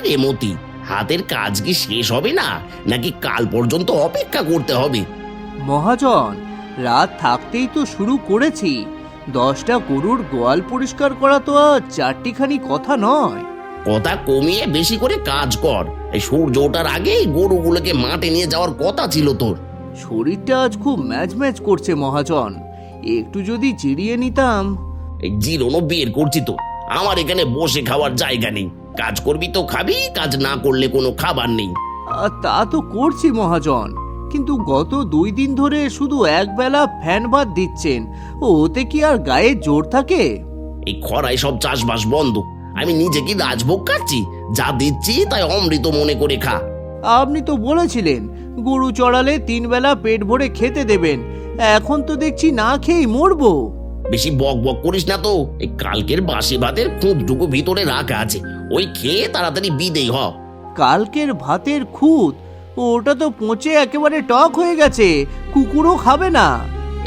রে মতি, হাতের কাজ কি শেষ হবে না, নাকি কাল পর্যন্ত অপেক্ষা করতে হবে? মহাজন, রাত থাকতেই তো শুরু করেছি। 10টা গরুর গোয়াল পরিষ্কার করা তো আর চারটিখানি কথা নয়। কথা কমিয়ে বেশি করে কাজ কর। এই সূর্য ওঠার আগেই গরুগুলোকে মাঠে নিয়ে যাওয়ার কথা ছিল তোর। শরীরটা আজ খুব ম্যাচ ম্যাচ করছে মহাজন, একটু যদি জিরিয়ে নিতাম। এই জিরোনো বের করছি তো, আমার এখানে বসে খাওয়ার জায়গা নেই। কাজ করবি তো খাবি, কাজ না করলে কোনো খাবার নেই। তা তো করছি মহাজন, কিন্তু গত 2 দিন ধরে শুধু একবেলা ফ্যান ভাত দিচ্ছেন, ওতে কি আর গায়ে জোর থাকে? এই খরায় সব চাষবাস বন্ধ। আমি নিজে কি রাজভোগ খাচ্ছি? যা দিচ্ছি তাই অমৃত মনে করে খা। আপনি তো বলেছিলেন গরু চড়ালে 3 বেলা পেট ভরে খেতে দেবেন, এখন তো দেখছি না খেয়েই মরবো। বেশি বক বক করিস না তো। এই কালকের বাসি ভাতের খুঁতটুকু ভিতরে রাখা আছে, ওই খেয়ে তাড়াতাড়ি বিদেয় হ। কালকের ভাতের খুঁত? ওটা তো পচে একেবারে টক হয়ে গেছে, কুকুরও খাবে না।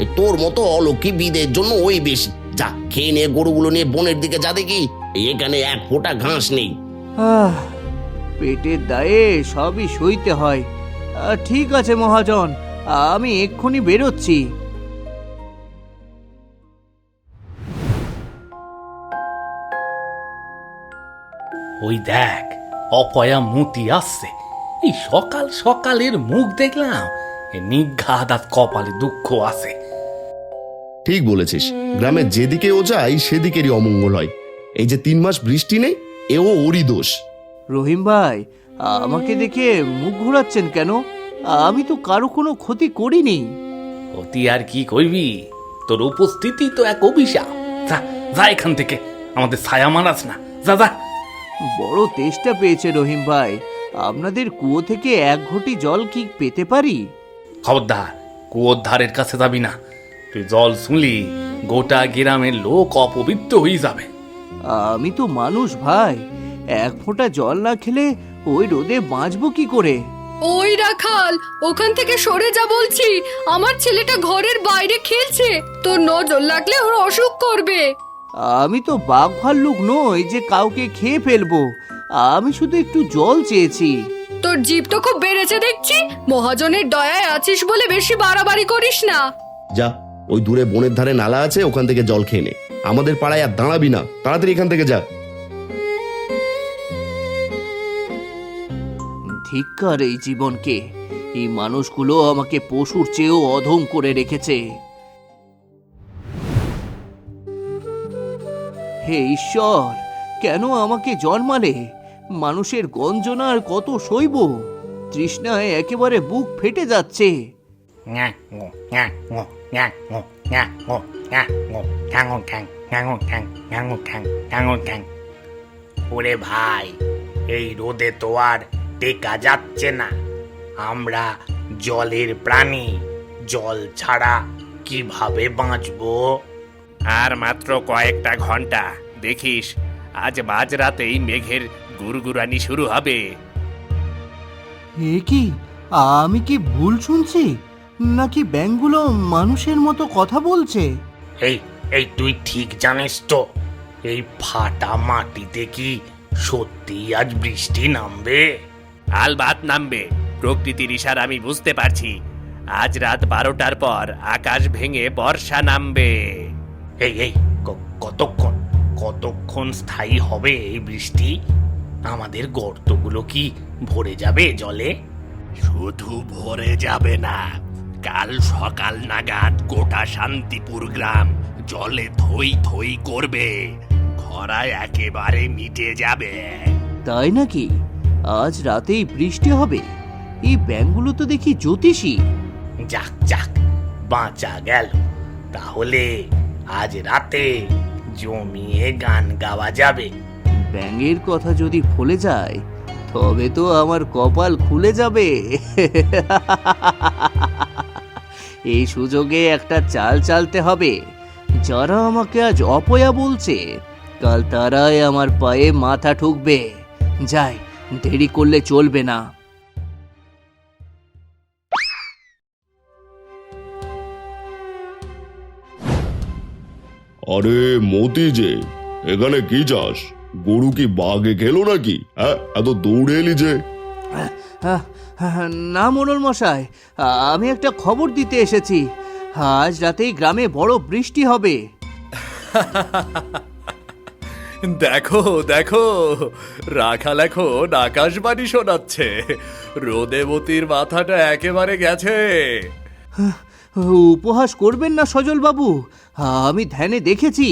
এই তোর মতো অলক্ষী বিদের জন্য ওই বেশি। যা খেয়ে নিয়ে গরুগুলো নিয়ে বনের দিকে যা দেখি, এখানে এক ফোঁটা ঘাস নেই। পেটের দায়ে সবই সইতে হয়। ঠিক আছে মহাজন, আমি এক্ষুনি বেরোচ্ছি। ওই দেখ, অপয়া মতি আসছে। এই সকাল সকালের মুখ দেখলাম, নিঘাত কপালে দুঃখ আছে। ঠিক বলেছিস, গ্রামের যেদিকে ও যায় সেদিকেরই অমঙ্গল হয়। এই যে 3 মাস বৃষ্টি নেই, এও ওরই দোষ। রহিম ভাই, আমাকে দেখে মুখ ঘোরাচ্ছেন কেন? আমি তো কারো কোনো ক্ষতি করিনি। অতি আর কি কইবি, তোর উপস্থিতি তো এক অভিশাপ। যা যা এখান থেকে, আমাদের ছায়া মারাস না, যা যা। বড় তেষ্টা পেয়েছে রহিম ভাই, আপনাদের কুয়ো থেকে 1 ঘটি জল কি পেতে পারি? খবরদার, কুয়োর ধারের কাছে যাবি না। তুই জল শুনলি গোটা গ্রামের লোক অপবিত্র হয়ে যাবে। আমি তো মানুষ ভাই, 1 ফোঁটা জল না খেলে ওই রোদে বাঁচবো কি করে? ওই রাখাল, ওখান থেকে সরে যা বলছি। আমার ছেলেটা ঘরের বাইরে খেলছে, তোর নজর লাগলে ওর অসুখ করবে। আমি তো বাঘ ভাল্লুক নই যে কাউকে খেয়ে ফেলবো, আমি শুধু একটু জল চেয়েছি। তোর জিভ তো খুব বেড়েছে দেখছি। মহাজনের দয়ায় আছিস বলে বেশি বাড়াবাড়ি করিস না। যা, ওই দূরে বনের ধারে নালা আছে, ওখান থেকে জল খেয়ে নে। আমাদের পাড়ায় আর দাঁড়াবি না, তাড়াতাড়ি এখান থেকে যা। ধিক্কার এই জীবনকে, এই মানুষগুলো আমাকে পশুর চেয়েও অধম করে রেখেছে। হে ঈশ্বর, কেন আমাকে জন্মালে? মানুষের গঞ্জনা আর কত সইব? তৃষ্ণায় একেবারে বুক ফেটে যাচ্ছে। ওরে ভাই, এই রোদে তো আর টেকা যাচ্ছে না। আমরা জলের প্রাণী, জল ছাড়া কিভাবে বাঁচবো? আর মাত্র কয়েকটা ঘন্টা, দেখিস আজ মাঝরাতেই মেঘের গুড়গুড়ানি শুরু হবে। এ কি, আমি কি ভুল শুনছি? নাকি ব্যাঙগুলো মানুষের মতো কথা বলছে? এই এই তুই ঠিক জানিস তো, এই ফাটা মাটিতে কি সত্যি আজ বৃষ্টি নামবে? আলবাত নামবে, প্রকৃতির ইশারা আমি বুঝতে পারছি। আজ রাত 12টার পর আকাশ ভেঙে বর্ষা নামবে। এই এই কতক্ষণ কতক্ষণ স্থায়ী হবে এই বৃষ্টি? আমাদের গর্তগুলো কি ভরে যাবে জলে? শুধু ভরে যাবে না, কাল সকাল নাগাদ গোটা শান্তিপুর গ্রাম জলে থই থই করবে। খরায় একেবারে মিটে যাবে। তাই নাকি? আজ রাতেই বৃষ্টি হবে? এই ব্যাঙগুলো তো দেখি জ্যোতিষী। যাক যাক, বাঁচা গেল। তাহলে আজ রাতে জমিয়ে গান গাওয়া যাবে। ব্যাঙের কথা যদি ফলে যায়, তবে তো আমার কপাল খুলে যাবে। এই সুযোগে একটা চাল চালতে হবে। যারা আমাকে আজ অপয়া বলছে, কাল তারাই আমার পায়ে মাথা ঠুকবে। যাই, দেরি করলে চলবে না। আরে মতি যে, এখানে কি চাস? গরু কি বাঘে খেলো নাকি? হ্যাঁ, এত দৌড়ে এলি যে? আহ, না মোড়ল মশাই, আমি একটা খবর দিতে এসেছি। আজ রাতেই গ্রামে বড় বৃষ্টি হবে। দেখো দেখো, রাখাল এখন আকাশবাণী শোনাচ্ছে। রোদেবতীর মাথাটা একেবারে গেছে। উপহাস করবেন না সজল বাবু, আমি ধ্যানে দেখেছি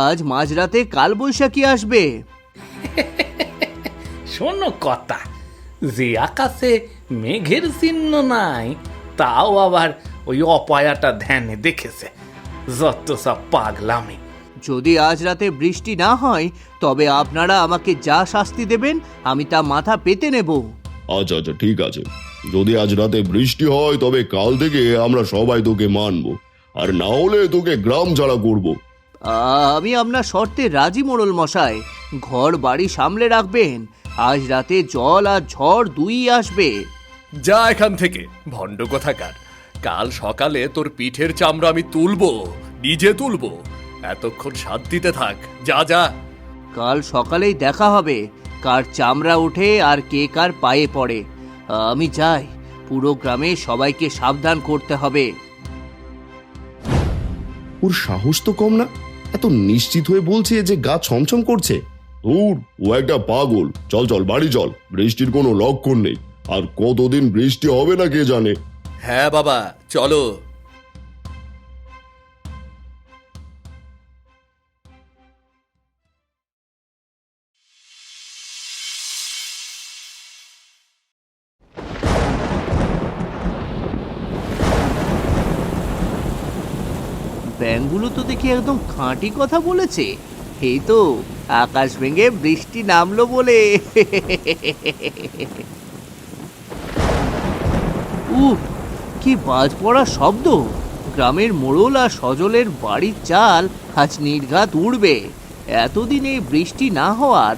আজ মাঝরাতে কালবৈশাখী আসবে। শোনো কথা, যে আকাশে মেঘের চিহ্ন নাই তাও আবার ওই অপায়াটা ধ্যানে দেখেছে। যত সব পাগলামি। যদি আজ রাতে বৃষ্টি না হয় তবে আপনারা আমাকে যা শাস্তি দেবেন আমি তা মাথা পেতে নেব। আচ্ছা আচ্ছা, ঠিক আছে। যদি আজ রাতে বৃষ্টি হয় তবে কাল থেকে আমরা সবাই তোকে মানবো, আর না হলে তোকে গ্রাম ছাড়া করবো। আমি আপনার শর্তে রাজি মোড়ল মশাই। ঘর বাড়ি সামলে রাখবেন, আজ রাতে জল আর ঝড় দুই আসবে। যা এখান থেকে ভণ্ড কোথাকার। কাল সকালে তোর পিঠের চামড়া আমি তুলবো, নিজে তুলবো। এতক্ষণ শান্তিতে থাক, যা যা। কাল সকালেই দেখা হবে কার চামড়া ওঠে আর কে কার পায়ে পড়ে। আমি যাই, পুরো গ্রামে সবাইকে সাবধান করতে হবে। ওর সাহস তো কম না, এত নিশ্চিত হয়ে বলছে যে গা ছমছম করছে। ধুর, ও একটা পাগল। চল চল, বাড়ি চল, বৃষ্টির কোনো লক্ষণ নেই। আর কতদিন বৃষ্টি হবে না কে জানে। হ্যাঁ বাবা, চলো। ব্যাঙগুলো তো দেখি একদম খাঁটি কথা বলেছে। এই তো আকাশ ভেঙে বৃষ্টি নামলো বলে। উফ, কি বাজ পড়া শব্দ! গ্রামের মোড়ল আর সজলের বাড়ির চাল আজ নির্ঘাত উড়বে। এতদিন এই বৃষ্টি না হওয়ার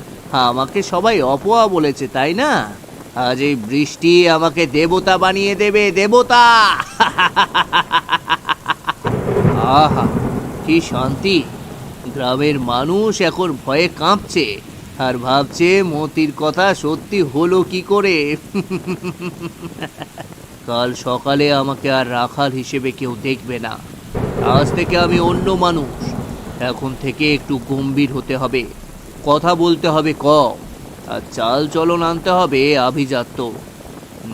আমাকে সবাই অপয়া বলেছে, তাই না? আজ এই বৃষ্টি আমাকে দেবতা বানিয়ে দেবে, দেবতা। আহা, কি শান্তি! গ্রামের মানুষ এখন ভয়ে কাঁপছে আর ভাবছে মতির কথা সত্যি হলো কি করে। কাল সকালে আমাকে আর রাখাল হিসেবে কেউ দেখবে না। আজ থেকে আমি অন্য মানুষ। এখন থেকে একটু গম্ভীর হতে হবে, কথা বলতে হবে কম, আর চাল চলন আনতে হবে আভিজাত্য।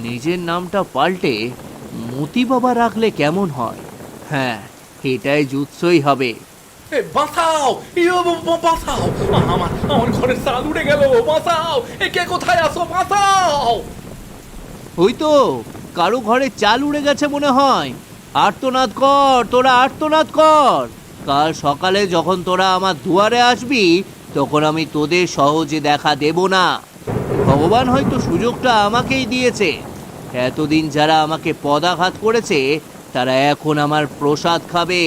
নিজের নামটা পাল্টে মতি বাবা রাখলে কেমন হয়? হ্যাঁ, এটাই জুৎসই হবে। বাঁচাও, বাঁচাও, আমার ঘরের চাল উড়ে গেল। বাঁচাও, কে কোথায় আসো, বাঁচাও। ওই তো কারো ঘরে চাল উড়ে গেছে মনে হয়। আর্তনাদ কর, তোরা আর্তনাদ কর। কাল সকালে যখন তোরা আমার দুয়ারে আসবি তখন আমি তোদের সহজে দেখা দেব না। ভগবান হয়তো সুযোগটা আমাকেই দিয়েছে। এতদিন যারা আমাকে পদাঘাত করেছে তারা এখন আমার প্রসাদ খাবে।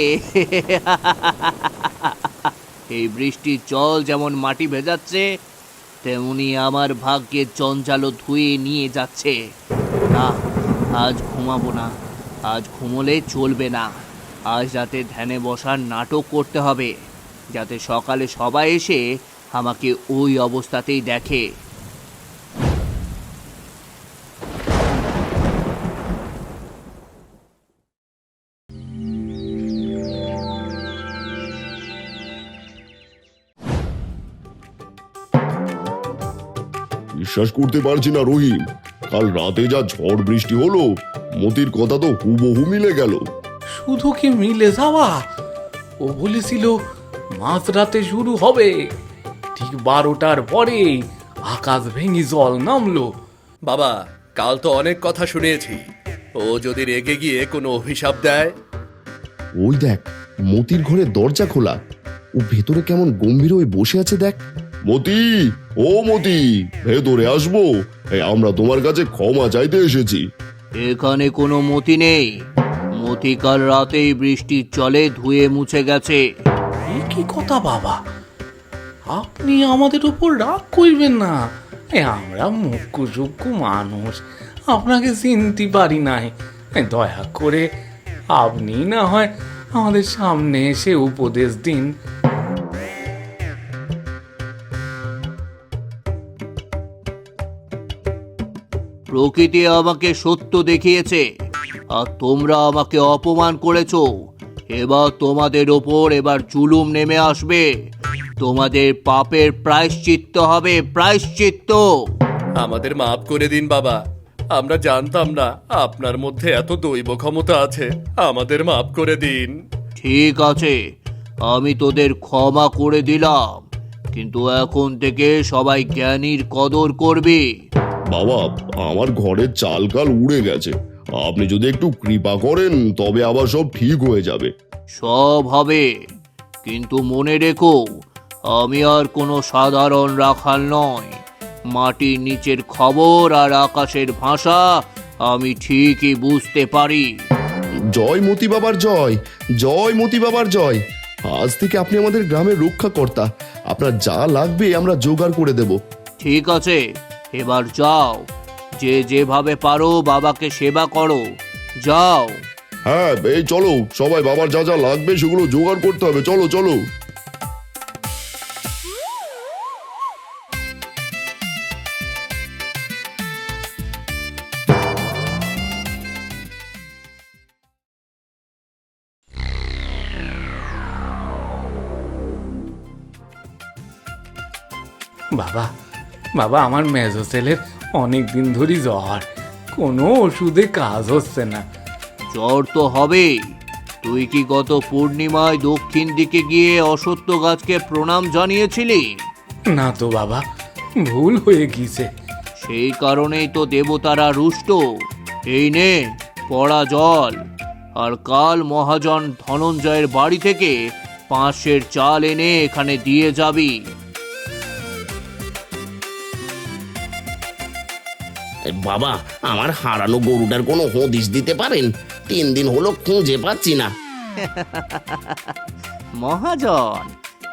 এই বৃষ্টির জল যেমন মাটি ভেজাচ্ছে তেমনি আমার ভাগ্যের জঞ্জালও ধুয়ে নিয়ে যাচ্ছে। না, আজ ঘুমাবো না, আজ ঘুমোলে চলবে না। আজ রাতে ধ্যানে বসার নাটক করতে হবে, যাতে সকালে সবাই এসে আমাকে ওই অবস্থাতেই দেখে। বিশ্বাস করতে পারছি না রহিম, কাল রাতে যা ঝড় বৃষ্টি হলো, মতির কথা তো হুবহু মিলে গেল। শুধু কি মিলে যাওয়া? ও বলেছিল মাঝরাতে শুরু হবে, ঠিক 12টার পরে আকাশ ভেঙে জল নামলো। বাবা, কাল তো অনেক কথা শুনিয়েছি। ও যদি রেগে গিয়ে কোনো অভিশাপ দেয়? ওই দেখ, মতির ঘরের দরজা খোলা, ও ভেতরে কেমন গম্ভীর হয়ে বসে আছে দেখ। মতি, ও মতি, ভেতরে আসবো? আমরা তোমার কাছে ক্ষমা চাইতে এসেছি। এখানে কোনো মতি নেই। মতি কাল রাতেই বৃষ্টির জলে ধুয়ে মুছে গেছে। এ কি কথা বাবা, আপনি আমাদের উপর রাগ করবেন না। আমরা মুখ্য যোগ্য মানুষ, আপনাকে চিনতে পারি নাই। দয়া করে আপনি না হয় আমাদের সামনে এসে উপদেশ দিন। প্রকৃতি আমাকে সত্য দেখিয়েছে আর তোমরা আমাকে অপমান করেছো। এবার তোমাদের ওপর জুলুম নেমে আসবে। তোমাদের পাপের প্রায়শ্চিত্ত হবে, প্রায়শ্চিত্ত। আমাদের মাফ করে দিন বাবা, আমরা জানতাম না আপনার মধ্যে এত দৈব ক্ষমতা আছে, আমাদের মাফ করে দিন। ঠিক আছে, আমি তোদের ক্ষমা করে দিলাম, কিন্তু এখন থেকে সবাই জ্ঞানীর কদর করবে। বাবা, আমার ঘরের চাল কাল উড়ে গেছে, আপনি যদি একটু কৃপা করেন তবে আবার সব ঠিক হয়ে যাবে। সব হবে, কিন্তু মনে রেখো আমি আর কোনো সাধারণ রাখাল নয়। মাটির নিচের খবর আর আকাশের ভাষা আমি ঠিকই বুঝতে পারি। জয় মতি বাবার জয়, জয় মতি বাবার জয়। আজ থেকে আপনি আমাদের গ্রামের রক্ষাকর্তা, আপনার যা লাগবে আমরা জোগাড় করে দেব। ঠিক আছে, এবার যাও, যে যেভাবে পারো বাবাকে সেবা করো, যাও। হ্যাঁ, এই চলো সবাই, বাবার যা যা লাগবে সেগুলো জোগাড় করতে হবে, চলো চলো। বাবা, বাবা, আমার মেজো ছেলের অনেক দিন ধরেই জ্বর, কোনো ওষুধে কাজ হচ্ছে না। জ্বর তো হবেই। তুই কি গত পূর্ণিমায় দক্ষিণ দিকে গিয়ে অসত্য গাছকে প্রণাম জানিয়েছিলি? না তো বাবা, ভুল হয়ে গিয়েছে। সেই কারণেই তো দেবতারা রুষ্ট। এই নে পড়া জল, আর কাল মহাজন ধনঞ্জয়ের বাড়ি থেকে 5 সের চাল এনে এখানে দিয়ে যাবি। বাবা, আমার হারানো গরুটার কোনো হদিশ দিতে পারেন? 3 দিন হলো খুঁজে পাচ্ছি না। মহাজন,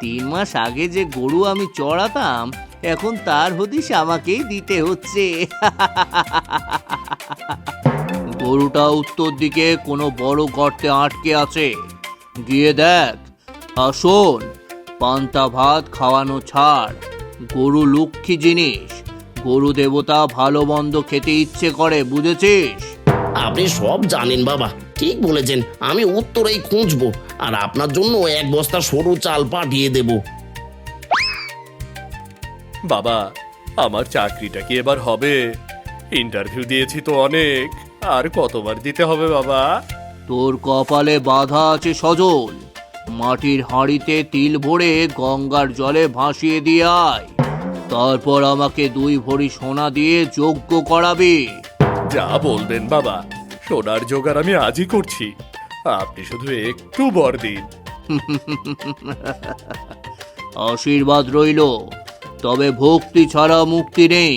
3 মাস আগে যে গরু আমি চড়াতাম, এখন তার হদিশ আমাকেই দিতে হচ্ছে। গরুটা উত্তর দিকে কোনো বড় গর্তে আটকে আছে, গিয়ে দেখ। আর শোন, পান্তা ভাত খাওয়ানো ছাড়। গরু লক্ষ্মী জিনিস, গরু দেবতা ভালো মন্দ খেতে ইচ্ছে করে, বুঝেছিস? আপনি সব জানেন বাবা, ঠিক বলেছেন। আমি উত্তরেই খুঁজবো, আর আপনার জন্য 1 বস্তা সরু চাল পাঠিয়ে দেব। বাবা, আমার চাকরিটা কি এবার হবে? ইন্টারভিউ দিয়েছি তো অনেক, আর কতবার দিতে হবে বাবা? তোর কপালে বাধা আছে সজল। মাটির হাঁড়িতে তিল ভরে গঙ্গার জলে ভাসিয়ে দিয়ে আয়, তারপর আমাকে 2 ভরি সোনা দিয়ে যজ্ঞ করাবি। যা বলবেন বাবা, সোনার জোগাড় আমি আজই করছি, আপনি শুধু একটু বর দিন। আশীর্বাদ রইল, তবে ভক্তি ছাড়া মুক্তি নেই।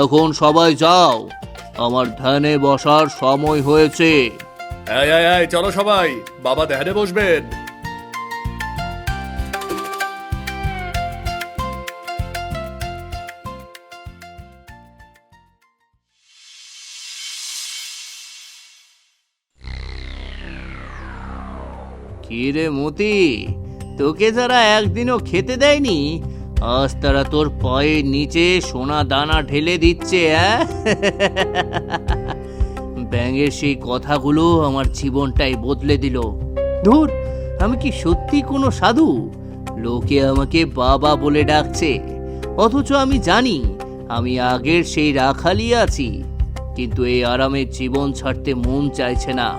এখন সবাই যাও, আমার ধ্যানে বসার সময় হয়েছে। এই এই এই, চলো সবাই, বাবা ধ্যানে বসবেন। কি রে মতি, তোকে যারা একদিনও খেতে দেয়নি, আজ তারা তোর পায়ের নিচে সোনা দানা ঢেলে দিচ্ছে। ব্যাঙের সেই কথাগুলো আমার জীবনটাই বদলে দিল। ধুর, আমি কি সত্যি কোনো সাধু? লোকে আমাকে বাবা বলে ডাকছে, অথচ আমি জানি আমি আগের সেই রাখালই আছি। কিন্তু এই আরামের জীবন ছাড়তে মন চাইছে না।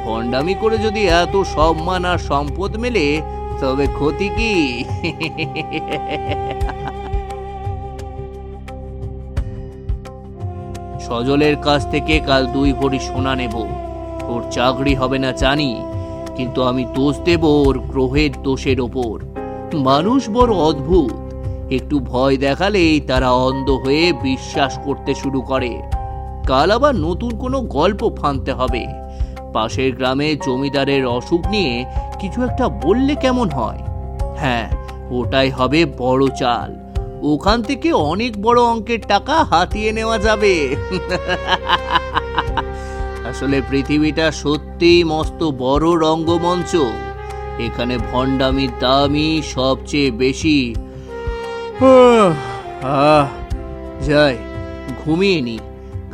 ভণ্ডামি করে যদি এত সম্মান আর সম্পদ মেলে, তবে ক্ষতি কি? সজলের কাছ থেকে কাল 2 ভরি সোনা নেব। ওর চাকরি হবে না জানি, কিন্তু আমি দোষ দেব ওর গ্রহের দোষের ওপর। মানুষ বড় অদ্ভুত, একটু ভয় দেখালেই তারা অন্ধ হয়ে বিশ্বাস করতে শুরু করে। কাল আবার নতুন কোনো গল্প ফানতে হবে। পাশের গ্রামে জমিদারের অসুখ নিয়ে কিছু একটা বললে কেমন হয়? হ্যাঁ, ওটাই হবে বড় চাল। ওখান থেকে অনেক বড় অঙ্কের টাকা হাতিয়ে নেওয়া যাবে। আসলে পৃথিবীটা সত্যিই মস্ত বড় রঙ্গমঞ্চ। এখানে ভণ্ডামির দামই সবচেয়ে বেশি। যাই, ঘুমিয়ে নি,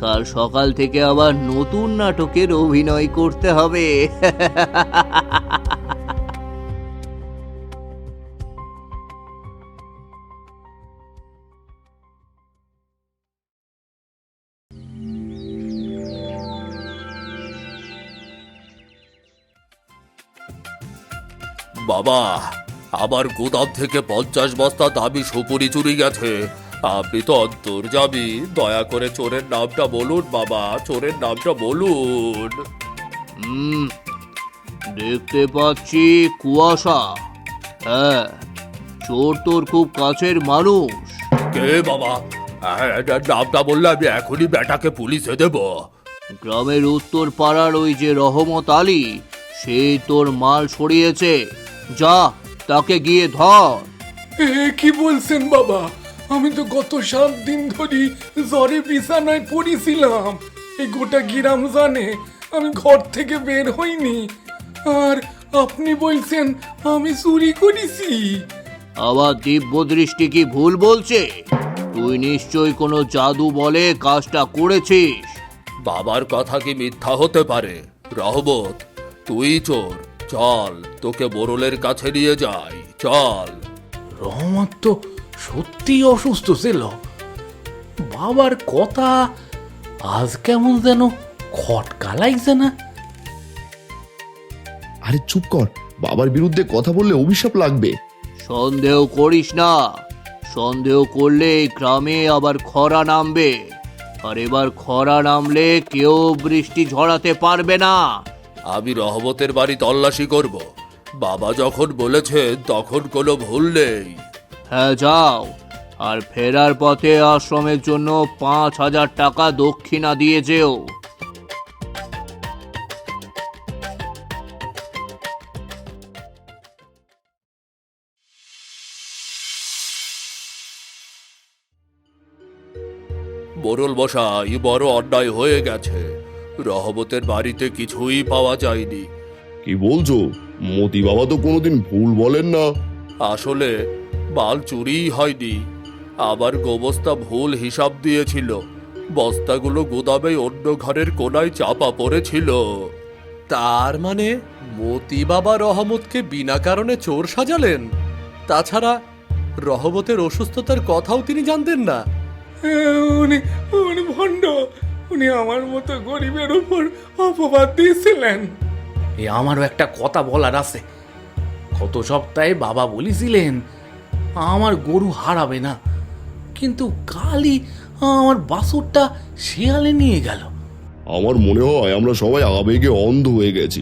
কাল সকাল থেকে আবার নতুন নাটকের অভিনয় করতে হবে। বাবা, আমার গোদাম থেকে 50 বস্তা দামি সুপুরি চুরি গেছে। আপনি তো অন্তর্যামী, দয়া করে চোরের নামটা বলুন বাবা, চোরের নামটা বলুন। দেখতে পাচ্ছি কুয়াশা। হ্যাঁ, চোর তোর খুব কাছের মানুষ। কে বাবা? নামটা বললে আমি এখনই বেটাকে পুলিশে দেব। গ্রামের উত্তর পাড়ার ওই যে রহমত আলী, সে তোর মাল সরিয়েছে। যা, তাকে গিয়ে ধর। কি বলছেন বাবা? আমি তো গত 7 দিন ধরে জ্বরে বিছানায় পড়েছিলাম। এই গোটা গ্রাম জানে আমি ঘর থেকে বের হইনি, আর আপনি বলছেন আমি চুরি করেছি। আবার দিব্য দৃষ্টি কি ভুল বলছে? তুই নিশ্চয়ই কোনো জাদু বলে কাজটা করেছিস। বাবার কথা কি মিথ্যা হতে পারে? রহমত, তুই চোর। চল, তোকে মোড়লের কাছে নিয়ে যাই, চল। রহমত তো সত্যি অসুস্থ ছিল। বাবার কথা আজ কেমন যেন খটকা লাগছে না? আরে চুপ কর, বাবার বিরুদ্ধে কথা বললে অভিশাপ লাগবে। সন্দেহ করিস না। সন্দেহ করলে এই গ্রামে আবার খরা নামবে, আর এবার খরা নামলে কেউ বৃষ্টি ঝরাতে পারবে না। আমি রহমতের বাড়ি তল্লাশি করব। বাবা যখন বলেছে তখন কোনো ভুল নেই। হ্যাঁ, যাও। আর ফেরার পথে আশ্রমের জন্য 5,000 টাকা দক্ষিণা দিয়ে যেও। মোড়ল মশাই, বড় অন্যায় হয়ে গেছে। রহমতের বাড়িতে কিছুই পাওয়া যায়নি। কি বলছো? মতি বাবা তো কোনোদিন ভুল বলেন না। আসলে মাল চুরিই হয়নি, আবার গোবস্তা ভুল হিসাব দিয়েছিল। বস্তাগুলো গোদামে অন্য ঘরের কোনায় চাপা পড়েছিল। তার মানে মতি বাবা রহমতকে বিনা কারণে চোর সাজালেন? তাছাড়া রহমতের অসুস্থতার কথাও তিনি জানতেন না। উনি উনি ভণ্ড। উনি আমার মতো গরিবের উপর অপবাদ দিয়েছিলেন। আমারও একটা কথা বলার আছে। গত সপ্তাহে বাবা বলেছিলেন আমার গরু হারাবে না, কিন্তু কালই আমার বাছুরটা শিয়ালে নিয়ে গেল। আমার মনে হয় আমরা সবাই আবেগে অন্ধ হয়ে গেছি।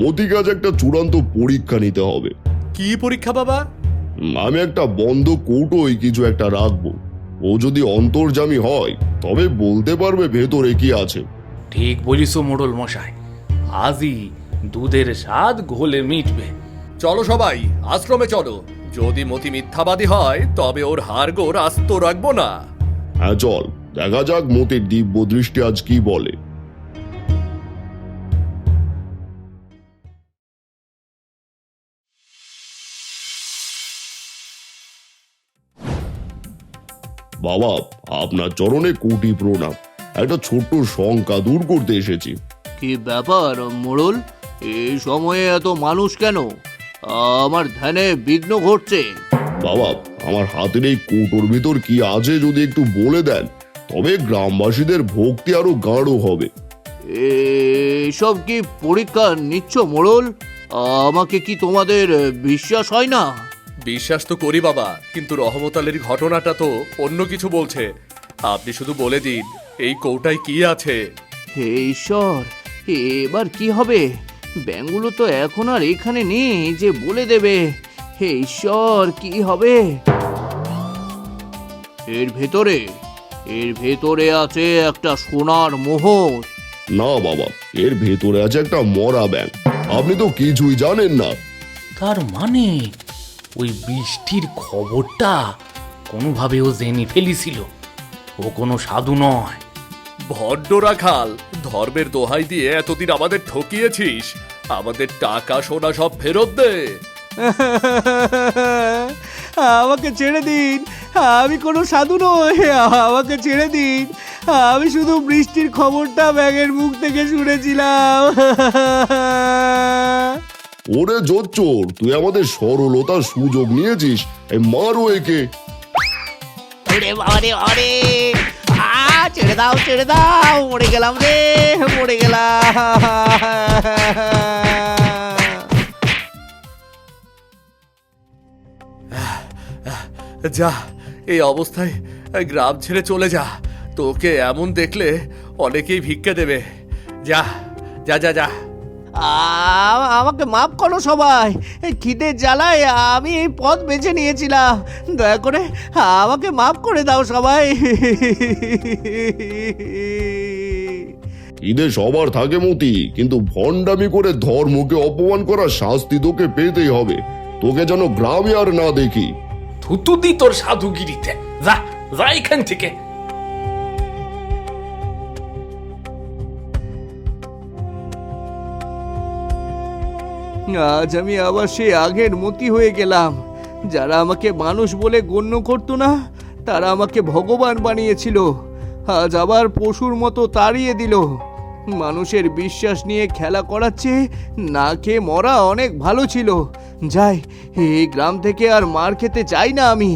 মতি কাজ একটা চূড়ান্ত পরীক্ষা নিতে হবে। কি পরীক্ষা বাবা? আমি একটা বন্ধ কৌটোয় কিছু একটা রাখবো। ও যদি অন্তর্যামী হয় তবে বলতে পারবে ভেতরে কি আছে। ঠিক বলিস মোড়ল মশাই, আজই দুধের স্বাদ ঘোলে মিটবে। চলো সবাই, আশ্রমে চলো। যদি মতি মিথ্যাবাদী হয় তবে ওর হাড়গোড় আস্ত রাখবো না। হ্যাঁ চল, দেখা যাক মতির দিব্য দৃষ্টি আজ কি বলে। বাবা, আপনার চরণে কোটি প্রণাম। একটা ছোট্ট শঙ্কা দূর করতে এসেছি। কি ব্যাপার মোড়ল, এই সময়ে এত মানুষ কেন? আমার ধ্যানে বিঘ্ন ঘটছে। বাবা, আমার হাতের এই কৌটোর ভিতর কি আছে যদি একটু বলে দেন, তবে গ্রামবাসীদের ভক্তি আরো গাঢ় হবে। এসব কি পরীক্ষা নিচ্ছ মোড়ল? আমাকে কি তোমাদের বিশ্বাস হয় না? বিশ্বাস তো করি বাবা, কিন্তু রহমত আলীর ঘটনাটা তো অন্য কিছু বলছে। আপনি শুধু বলে দিন এই কৌটায় কি আছে। হে ঈশ্বর, এবার কি হবে? ব্যাঙগুলো তো এখন আর এখানে নেই যে বলে দেবে। হে ঈশ্বর, কি হবে? এর ভেতরে আছে একটা সোনার মোহর। না বাবা, এর ভেতরে আছে একটা মরা ব্যাঙ। আপনি তো কিছুই জানেন না। তার মানে ওই বৃষ্টির খবরটা কোনোভাবে ও জেনে ফেলেছিল। ও কোনো সাধু নয়। ভণ্ড রাখাল, ধর্মের দোহাই দিয়ে এতদিন আমাদের ঠকিয়েছিস। আমাদের টাকা সোনা সব ফেরত দে। আমাকে ছেড়ে দিন, আমি কোনো সাধু নই, আমাকে ছেড়ে দিন। আমি শুধু বৃষ্টির খবরটা ব্যাঙের মুখ থেকে শুনেছিলাম। ওরে জোচ্চোর, তুই আমাদের সরলতার সুযোগ নিয়েছিস। এই মারো একে। ওরে বাবারে, আরে ছেড়ে দাও, মরে গেলাম রে, মরে গেলাম। যা, এই অবস্থায় গ্রাম ছেড়ে চলে যা। তোকে এমন দেখলে অনেকেই ভিক্ষা দেবে। যা যা যা যা। আমাকে মাফ করো সবাই, খিদের জ্বালায় আমি এই পথ বেছে নিয়েছিলাম। দয়া করে আমাকে মাফ করে দাও সবাই। ঈদে সবার থাকে মতি, কিন্তু ভণ্ডামি করে ধর্মকে অপমান করার শাস্তি তোকে পেতেই হবে। তোকে যেন গ্রামে আর না দেখি। থুতু দি তোর সাধুগিরিতে, যা যা এখান থেকে। আজ আমি আবার সেই আগের মতি হয়ে গেলাম। যারা আমাকে মানুষ বলে গণ্য করতো না, তারা আমাকে ভগবান বানিয়েছিল। আজ আবার পশুর মতো তাড়িয়ে দিল। মানুষের বিশ্বাস নিয়ে খেলা করাচ্ছে, না খেয়ে মরা অনেক ভালো ছিল। যাই, এই গ্রাম থেকে আর মার খেতে চাই না আমি।